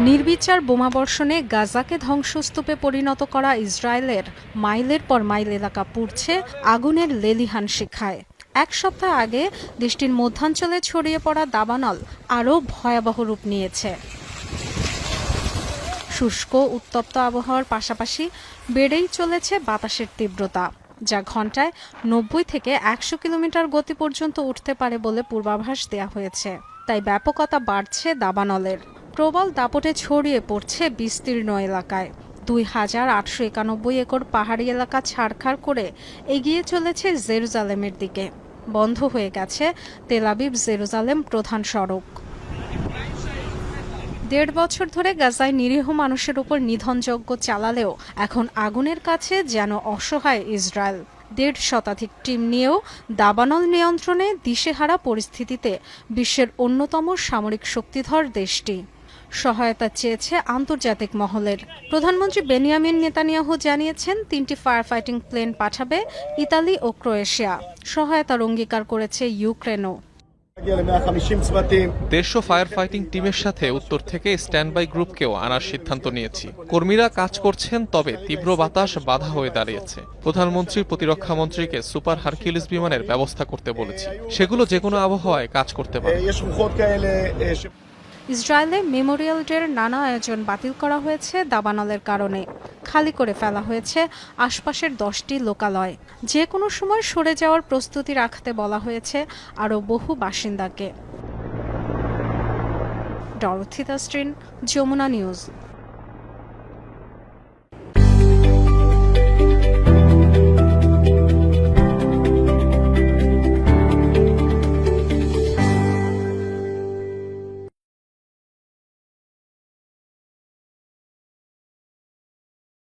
নির্বিচার বোমাবর্ষণে গাজাকে ধ্বংসস্তূপে পরিণত করা ইসরায়েলের মাইলের পর মাইল এলাকা পুড়ছে আগুনের লেলিহান শিখায়। এক সপ্তাহ আগে দেশটির মধ্যাঞ্চলে ছড়িয়ে পড়া দাবানল আরও ভয়াবহ রূপ নিয়েছে। শুষ্ক উত্তপ্ত আবহাওয়ার পাশাপাশি বেড়েই চলেছে বাতাসের তীব্রতা, যা ঘন্টায় 90 থেকে 100 কিলোমিটার গতি পর্যন্ত উঠতে পারে বলে পূর্বাভাস দেওয়া হয়েছে। তাই ব্যাপকতা বাড়ছে দাবানলের। প্রবল দাপটে ছড়িয়ে পড়ছে বিস্তীর্ণ এলাকায়। 2891 একর পাহাড়ি এলাকা ছাড়খাড় করে এগিয়ে চলেছে জেরুজালেমের দিকে। বন্ধ হয়ে গেছে তেল আবিব জেরুজালেম প্রধান সড়ক। 1.5 বছর ধরে গাজায় নিরীহ মানুষের উপর নিধনযজ্ঞ চালালেও এখন আগুনের কাছে যেন অসহায় ইসরায়েল। 1.5 শতাধিক টিম নিয়েও দাবানল নিয়ন্ত্রণে দিশেহারা পরিস্থিতিতে বিশ্বের অন্যতম সামরিক শক্তিধর দেশটি সহায়তা চেয়েছে আন্তর্জাতিক মহলের। প্রধানমন্ত্রী বেনিয়ামিন নেতানিয়াহু জানিয়েছেন 3টি ফায়ার ফাইটিং প্লেন পাঠাবে ইতালি ও ক্রোয়েশিয়া। সহায়তার অঙ্গীকার করেছে ইউক্রেনও। 150 ফায়ার ফাইটিং টিমের সাথে উত্তর থেকে স্ট্যান্ড বাই গ্রুপকেও আনার সিদ্ধান্ত নিয়েছি। কর্মীরা কাজ করছেন, তবে তীব্র বাতাস বাধা হয়ে দাঁড়িয়েছে। প্রধানমন্ত্রী প্রতিরক্ষা মন্ত্রীকে সুপার হারকিউলিস বিমানের ব্যবস্থা করতে বলেছি, সেগুলো যেকোনো আবহাওয়ায় কাজ করতে পারে। ইসরায়েলে মেমোরিয়াল ডের নানা আয়োজন বাতিল করা হয়েছে দাবানলের কারণে। খালি করে ফেলা হয়েছে আশপাশের 10টি লোকালয়। যে কোনো সময় সরে যাওয়ার প্রস্তুতি রাখতে বলা হয়েছে আরও বহু বাসিন্দাকে। Dorothy Tasrin, Jamuna news.